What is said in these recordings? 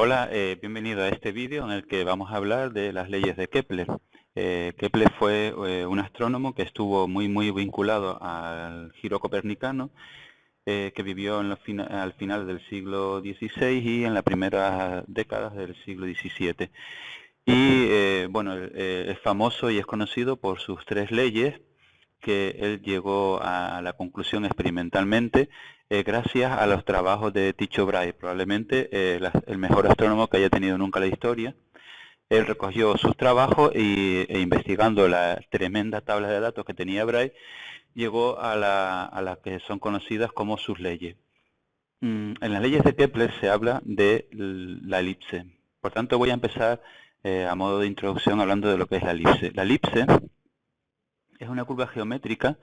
Hola, bienvenido a este vídeo en el que vamos a hablar de las leyes de Kepler. Kepler fue un astrónomo que estuvo muy vinculado al giro copernicano, que vivió al final del siglo XVI y en las primeras décadas del siglo XVII. Y bueno, es famoso y es conocido por sus tres leyes que él llegó a la conclusión experimentalmente gracias a los trabajos de Tycho Brahe, probablemente el mejor astrónomo que haya tenido nunca la historia. Él recogió sus trabajos e investigando la tremenda tabla de datos que tenía Brahe, llegó a las que son conocidas como sus leyes. En las leyes de Kepler se habla de la elipse. Por tanto, voy a empezar a modo de introducción hablando de lo que es la elipse. La elipse es una curva geométrica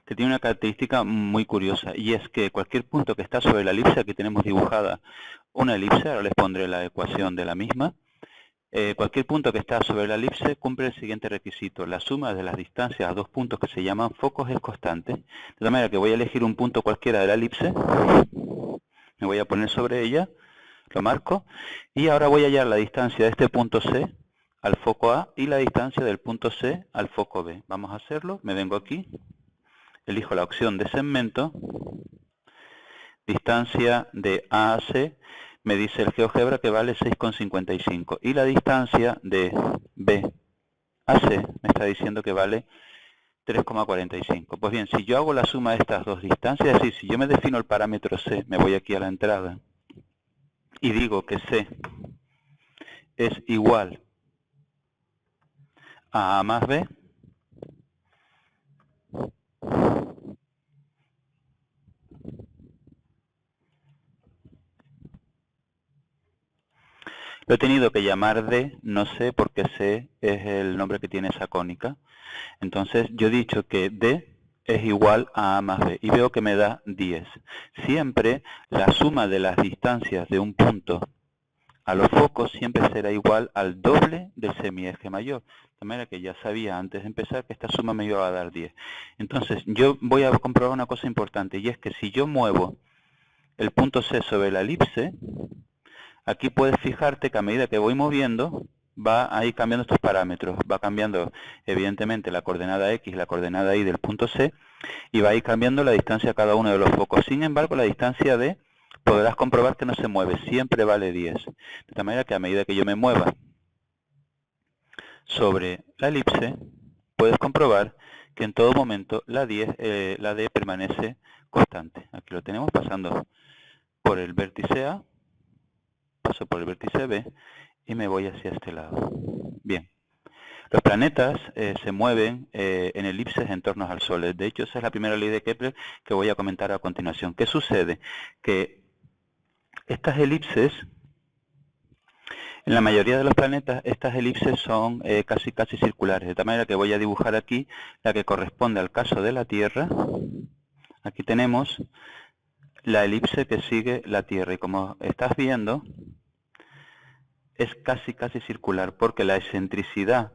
que tiene una característica muy curiosa, y es que cualquier punto que está sobre la elipse, aquí tenemos dibujada una elipse, ahora les pondré la ecuación de la misma. Cualquier punto que está sobre la elipse cumple el siguiente requisito: la suma de las distancias a dos puntos que se llaman focos es constante. De tal manera que voy a elegir un punto cualquiera de la elipse, me voy a poner sobre ella, lo marco, y ahora voy a hallar la distancia de este punto C al foco A y la distancia del punto C al foco B. Vamos a hacerlo. Me vengo aquí, elijo la opción de segmento, distancia de A a C, me dice el GeoGebra que vale 6,55, y la distancia de B a C me está diciendo que vale 3,45. Pues bien, si yo hago la suma de estas dos distancias, es decir, si yo me defino el parámetro C, me voy aquí a la entrada y digo que C es igual a A más B, lo he tenido que llamar D, no sé, porque C es el nombre que tiene esa cónica. Entonces yo he dicho que D es igual a A más B y veo que me da 10. Siempre la suma de las distancias de un punto a los focos siempre será igual al doble del semieje mayor. De manera que ya sabía antes de empezar que esta suma me iba a dar 10. Entonces yo voy a comprobar una cosa importante, y es que si yo muevo el punto C sobre la elipse, aquí puedes fijarte que a medida que voy moviendo, va a ir cambiando estos parámetros. Va cambiando, evidentemente, la coordenada X y la coordenada Y del punto C, y va a ir cambiando la distancia a cada uno de los focos. Sin embargo, la distancia D, podrás comprobar que no se mueve, siempre vale 10. De tal manera que a medida que yo me mueva sobre la elipse, puedes comprobar que en todo momento la D permanece constante. Aquí lo tenemos pasando por el vértice A, paso por el vértice B y me voy hacia este lado. Bien, los planetas se mueven en elipses en torno al Sol. De hecho, esa es la primera ley de Kepler que voy a comentar a continuación. ¿Qué sucede? Que estas elipses, en la mayoría de los planetas, estas elipses son casi circulares, de tal manera que voy a dibujar aquí la que corresponde al caso de la Tierra. Aquí tenemos la elipse que sigue la Tierra, y como estás viendo, es casi circular, porque la excentricidad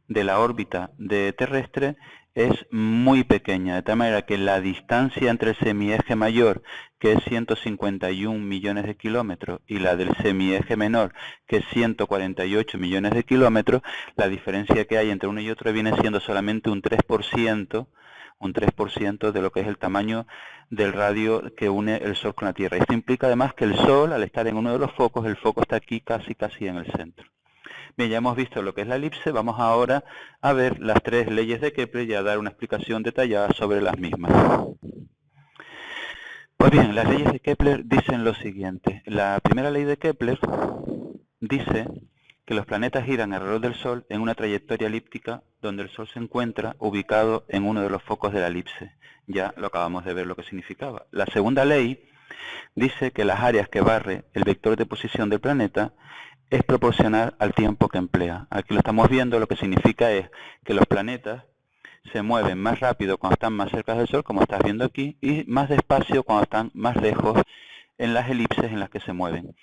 de la órbita terrestre es muy pequeña, de tal manera que la distancia entre el semieje mayor, que es 151 millones de kilómetros, y la del semieje menor, que es 148 millones de kilómetros, la diferencia que hay entre uno y otro viene siendo solamente un 3%, de lo que es el tamaño del radio que une el Sol con la Tierra. Esto implica además que el Sol, al estar en uno de los focos, el foco está aquí casi en el centro. Bien, ya hemos visto lo que es la elipse. Vamos ahora a ver las tres leyes de Kepler y a dar una explicación detallada sobre las mismas. Pues bien, las leyes de Kepler dicen lo siguiente. La primera ley de Kepler dice que los planetas giran alrededor del Sol en una trayectoria elíptica donde el Sol se encuentra ubicado en uno de los focos de la elipse. Ya lo acabamos de ver lo que significaba. La segunda ley dice que las áreas que barre el vector de posición del planeta es proporcional al tiempo que emplea. Aquí lo estamos viendo, lo que significa es que los planetas se mueven más rápido cuando están más cerca del Sol, como estás viendo aquí, y más despacio cuando están más lejos en las elipses en las que se mueven.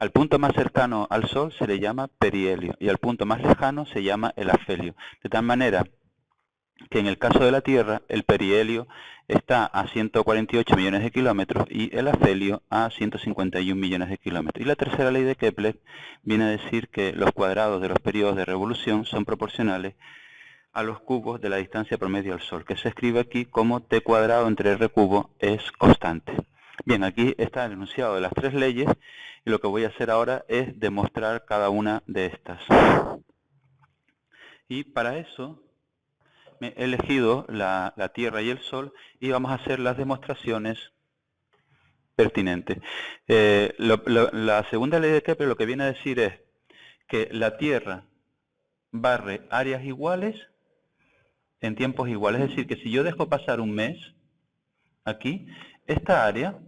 Al punto más cercano al Sol se le llama perihelio y al punto más lejano se llama el afelio. De tal manera que en el caso de la Tierra el perihelio está a 148 millones de kilómetros y el afelio a 151 millones de kilómetros. Y la tercera ley de Kepler viene a decir que los cuadrados de los periodos de revolución son proporcionales a los cubos de la distancia promedio al Sol, que se escribe aquí como t cuadrado entre r cubo es constante. Bien, aquí está el enunciado de las tres leyes y lo que voy a hacer ahora es demostrar cada una de estas. Y para eso he elegido la Tierra y el Sol y vamos a hacer las demostraciones pertinentes. La segunda ley de Kepler lo que viene a decir es que la Tierra barre áreas iguales en tiempos iguales. Es decir, que si yo dejo pasar un mes aquí, esta área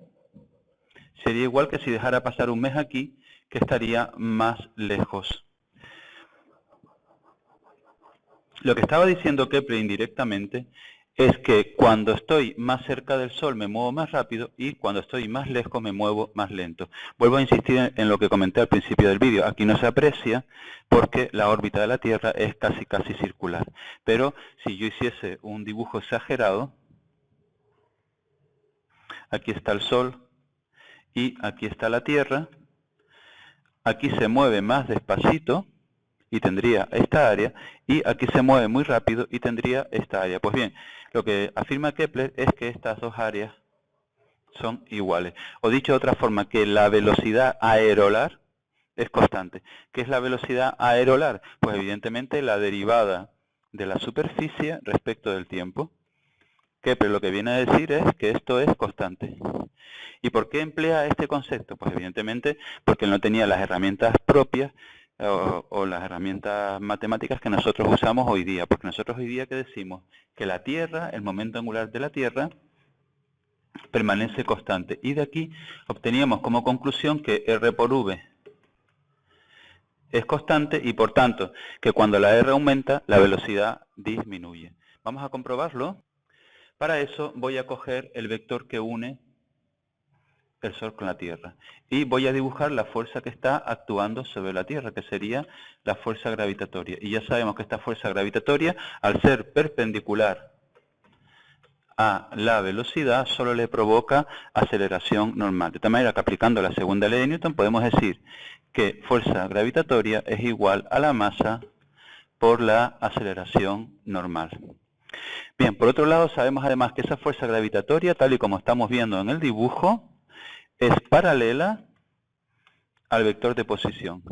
sería igual que si dejara pasar un mes aquí, que estaría más lejos. Lo que estaba diciendo Kepler indirectamente es que cuando estoy más cerca del Sol me muevo más rápido y cuando estoy más lejos me muevo más lento. Vuelvo a insistir en lo que comenté al principio del vídeo. Aquí no se aprecia porque la órbita de la Tierra es casi circular. Pero si yo hiciese un dibujo exagerado, aquí está el Sol y aquí está la Tierra. Aquí se mueve más despacito y tendría esta área, y aquí se mueve muy rápido y tendría esta área. Pues bien, lo que afirma Kepler es que estas dos áreas son iguales. O dicho de otra forma, que la velocidad aerolar es constante. ¿Qué es la velocidad aerolar? Pues evidentemente la derivada de la superficie respecto del tiempo. Kepler lo que viene a decir es que esto es constante. ¿Y por qué emplea este concepto? Pues evidentemente porque él no tenía las herramientas propias o las herramientas matemáticas que nosotros usamos hoy día. Porque nosotros hoy día, ¿qué decimos? Que la Tierra, el momento angular de la Tierra, permanece constante. Y de aquí obteníamos como conclusión que R por V es constante y por tanto que cuando la R aumenta, la velocidad disminuye. Vamos a comprobarlo. Para eso voy a coger el vector que une el Sol con la Tierra. Y voy a dibujar la fuerza que está actuando sobre la Tierra, que sería la fuerza gravitatoria. Y ya sabemos que esta fuerza gravitatoria, al ser perpendicular a la velocidad, solo le provoca aceleración normal. De tal manera que aplicando la segunda ley de Newton podemos decir que fuerza gravitatoria es igual a la masa por la aceleración normal. Bien, por otro lado sabemos además que esa fuerza gravitatoria, tal y como estamos viendo en el dibujo, es paralela al vector de posición.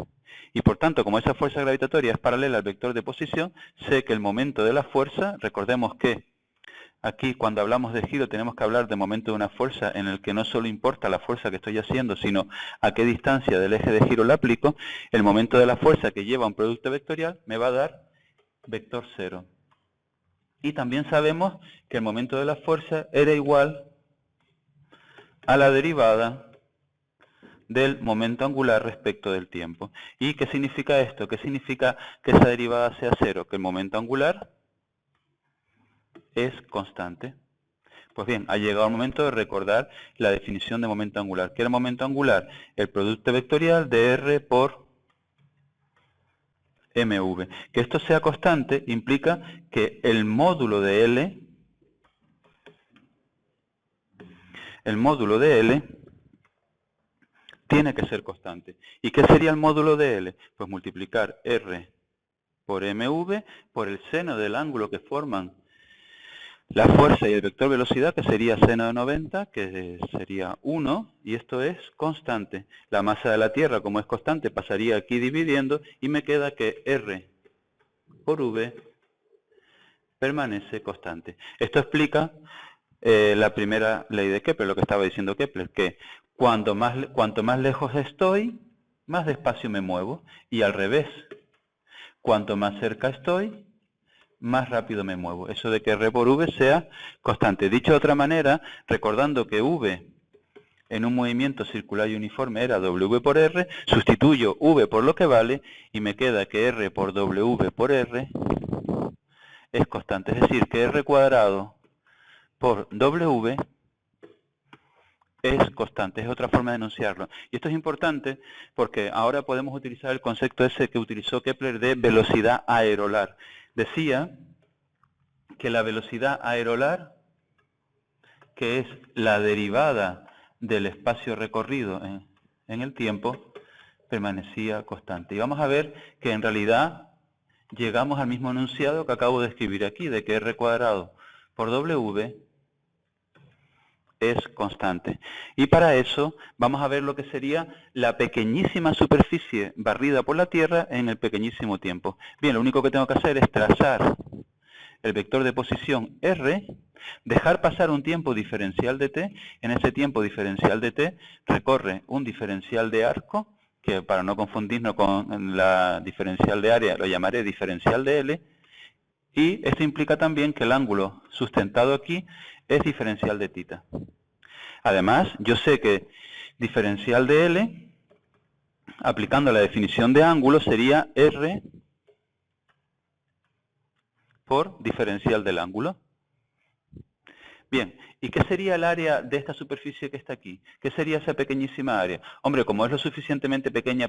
Y por tanto, como esa fuerza gravitatoria es paralela al vector de posición, sé que el momento de la fuerza, recordemos que aquí cuando hablamos de giro tenemos que hablar de momento de una fuerza en el que no solo importa la fuerza que estoy haciendo, sino a qué distancia del eje de giro la aplico. El momento de la fuerza que lleva un producto vectorial me va a dar vector 0. Y también sabemos que el momento de la fuerza era igual a la derivada del momento angular respecto del tiempo. ¿Y qué significa esto? ¿Qué significa que esa derivada sea 0? Que el momento angular es constante. Pues bien, ha llegado el momento de recordar la definición de momento angular. ¿Qué es el momento angular? El producto vectorial de R por mv. Que esto sea constante implica que el módulo de L tiene que ser constante. ¿Y qué sería el módulo de L? Pues multiplicar R por mv por el seno del ángulo que forman la fuerza y el vector velocidad, que sería seno de 90, que sería 1, y esto es constante. La masa de la Tierra, como es constante, pasaría aquí dividiendo, y me queda que R por V permanece constante. Esto explica la primera ley de Kepler, lo que estaba diciendo Kepler, que cuanto más lejos estoy, más despacio me muevo, y al revés, cuanto más cerca estoy, más rápido me muevo. Eso de que R por V sea constante. Dicho de otra manera, recordando que V en un movimiento circular y uniforme era W por R, sustituyo V por lo que vale y me queda que R por W por R es constante. Es decir, que R cuadrado por W es constante. Es otra forma de enunciarlo. Y esto es importante porque ahora podemos utilizar el concepto ese que utilizó Kepler de velocidad aerolar. Decía que la velocidad aerolar, que es la derivada del espacio recorrido en el tiempo, permanecía constante. Y vamos a ver que en realidad llegamos al mismo enunciado que acabo de escribir aquí, de que r cuadrado por w es constante. Y para eso vamos a ver lo que sería la pequeñísima superficie barrida por la Tierra en el pequeñísimo tiempo. Bien, lo único que tengo que hacer es trazar el vector de posición r, dejar pasar un tiempo diferencial de t. En ese tiempo diferencial de t recorre un diferencial de arco, que para no confundirnos con la diferencial de área lo llamaré diferencial de L, y esto implica también que el ángulo sustentado aquí es diferencial de θ. Además, yo sé que diferencial de L, aplicando la definición de ángulo, sería R por diferencial del ángulo. Bien, ¿y qué sería el área de esta superficie que está aquí? ¿Qué sería esa pequeñísima área? Hombre, como es lo suficientemente pequeña,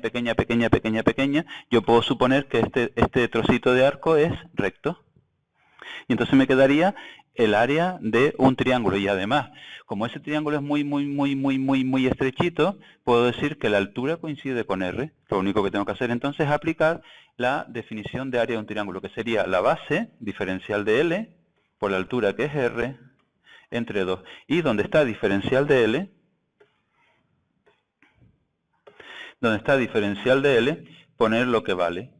yo puedo suponer que este trocito de arco es recto. Y entonces me quedaría el área de un triángulo. Y además, como ese triángulo es muy estrechito, puedo decir que la altura coincide con R. Lo único que tengo que hacer entonces es aplicar la definición de área de un triángulo, que sería la base diferencial de L por la altura que es R entre 2. Y donde está diferencial de L, poner lo que vale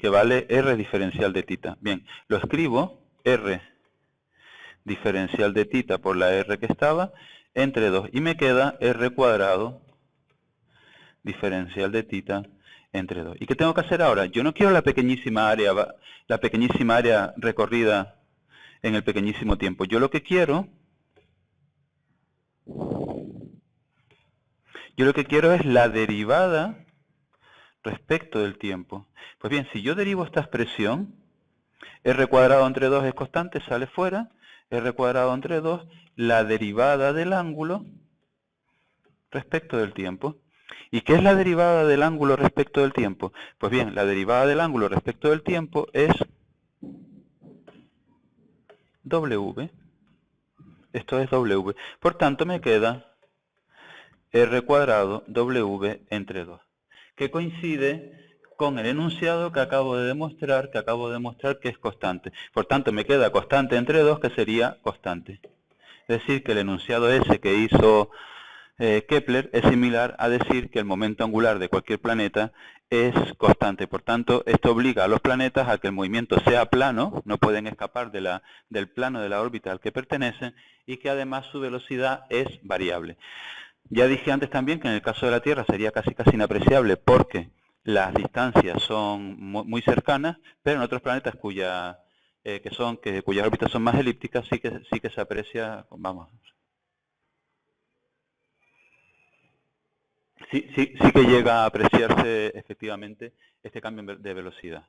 R diferencial de θ. Bien, lo escribo R diferencial de θ por la R que estaba, entre 2. Y me queda R cuadrado diferencial de θ entre 2. ¿Y qué tengo que hacer ahora? Yo no quiero la pequeñísima área recorrida en el pequeñísimo tiempo. Yo lo que quiero es la derivada respecto del tiempo. Pues bien, si yo derivo esta expresión, R cuadrado entre 2 es constante, sale fuera, R cuadrado entre 2, la derivada del ángulo respecto del tiempo. ¿Y qué es la derivada del ángulo respecto del tiempo? Pues bien, la derivada del ángulo respecto del tiempo es W. Esto es W. Por tanto, me queda R cuadrado W entre 2, que coincide con el enunciado que acabo de demostrar, que es constante. Por tanto, me queda constante entre 2, que sería constante. Es decir, que el enunciado ese que hizo Kepler es similar a decir que el momento angular de cualquier planeta es constante. Por tanto, esto obliga a los planetas a que el movimiento sea plano, no pueden escapar del plano de la órbita al que pertenecen, y que además su velocidad es variable. Ya dije antes también que en el caso de la Tierra sería casi inapreciable porque las distancias son muy cercanas, pero en otros planetas cuyas órbitas son más elípticas sí que se aprecia, vamos. Sí que llega a apreciarse efectivamente este cambio de velocidad.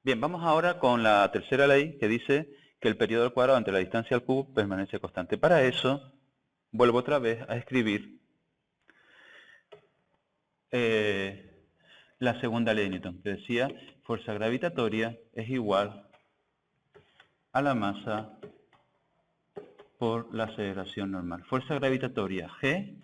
Bien, vamos ahora con la tercera ley que dice que el periodo al cuadrado entre la distancia al cubo permanece constante. Para eso, vuelvo otra vez a escribir la segunda ley de Newton, que decía fuerza gravitatoria es igual a la masa por la aceleración normal. Fuerza gravitatoria G,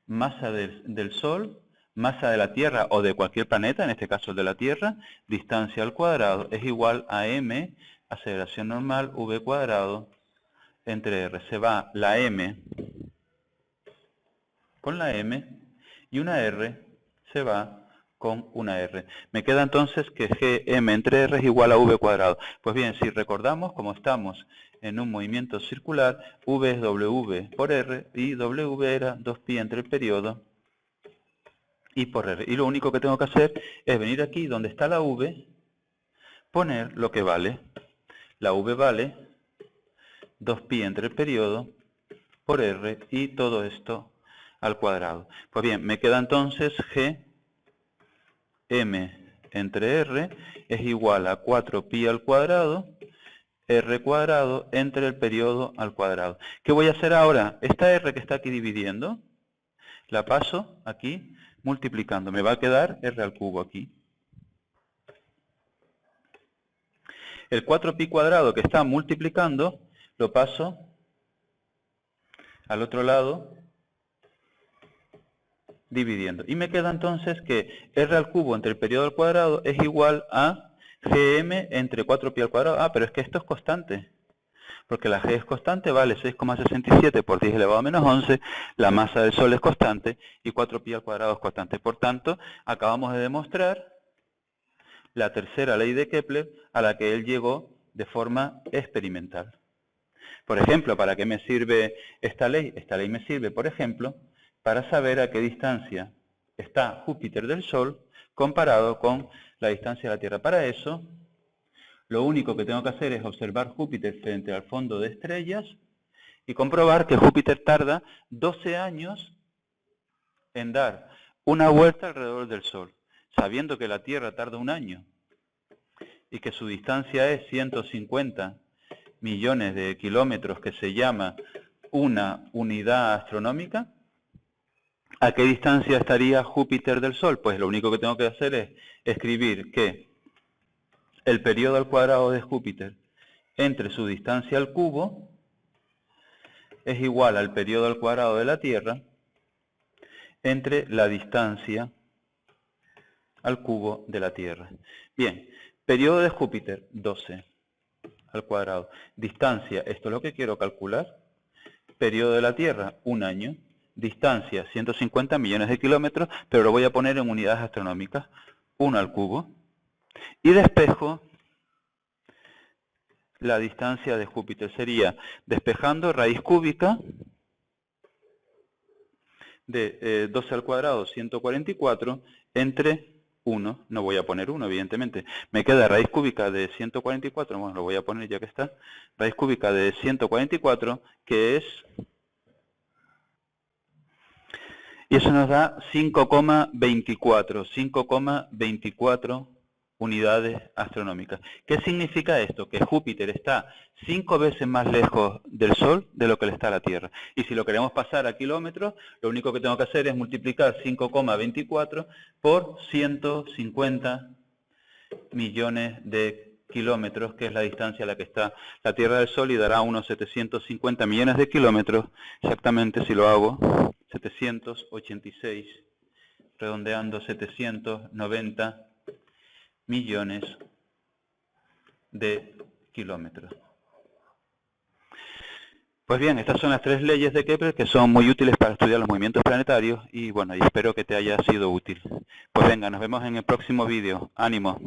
masa del Sol, masa de la Tierra o de cualquier planeta, en este caso el de la Tierra, distancia al cuadrado es igual a m, aceleración normal, v cuadrado, entre r. Se va la m con la m y una r se va con una r. Me queda entonces que gm entre r es igual a v cuadrado. Pues bien, si recordamos, como estamos en un movimiento circular, v es w por r, y w era 2pi entre el periodo y por r. Y lo único que tengo que hacer es venir aquí donde está la v, poner lo que vale. La v vale 2pi entre el periodo por r y todo esto al cuadrado. Pues bien, me queda entonces g m entre r es igual a 4pi al cuadrado, r cuadrado entre el periodo al cuadrado. ¿Qué voy a hacer ahora? Esta r que está aquí dividiendo, la paso aquí multiplicando. Me va a quedar r al cubo aquí. El 4pi cuadrado que está multiplicando, lo paso al otro lado dividiendo. Y me queda entonces que R al cubo entre el periodo al cuadrado es igual a Gm entre 4pi al cuadrado. Ah, pero es que esto es constante. Porque la G es constante, vale 6,67 por 10 elevado a menos 11, la masa del Sol es constante y 4pi al cuadrado es constante. Por tanto, acabamos de demostrar la tercera ley de Kepler a la que él llegó de forma experimental. Por ejemplo, ¿para qué me sirve esta ley? Esta ley me sirve, por ejemplo, para saber a qué distancia está Júpiter del Sol comparado con la distancia de la Tierra. Para eso, lo único que tengo que hacer es observar Júpiter frente al fondo de estrellas y comprobar que Júpiter tarda 12 años en dar una vuelta alrededor del Sol, sabiendo que la Tierra tarda un año y que su distancia es 150 millones de kilómetros, que se llama una unidad astronómica. ¿A qué distancia estaría Júpiter del Sol? Pues lo único que tengo que hacer es escribir que el periodo al cuadrado de Júpiter entre su distancia al cubo es igual al periodo al cuadrado de la Tierra entre la distancia al cubo de la Tierra. Bien, periodo de Júpiter, 12 al cuadrado. Distancia, esto es lo que quiero calcular. Periodo de la Tierra, un año. Distancia, 150 millones de kilómetros, pero lo voy a poner en unidades astronómicas. 1 al cubo. Y despejo la distancia de Júpiter. Sería despejando raíz cúbica de 12 al cuadrado, 144, entre 1. No voy a poner 1, evidentemente. Me queda raíz cúbica de 144, bueno, lo voy a poner ya que está. Raíz cúbica de 144, que es... Y eso nos da 5,24 unidades astronómicas. ¿Qué significa esto? Que Júpiter está 5 veces más lejos del Sol de lo que le está a la Tierra. Y si lo queremos pasar a kilómetros, lo único que tengo que hacer es multiplicar 5,24 por 150 millones de kilómetros, que es la distancia a la que está la Tierra del Sol, y dará unos 750 millones de kilómetros, exactamente si lo hago, 786, redondeando 790 millones de kilómetros. Pues bien, estas son las 3 leyes de Kepler que son muy útiles para estudiar los movimientos planetarios y bueno, y espero que te haya sido útil. Pues venga, nos vemos en el próximo vídeo. ¡Ánimo!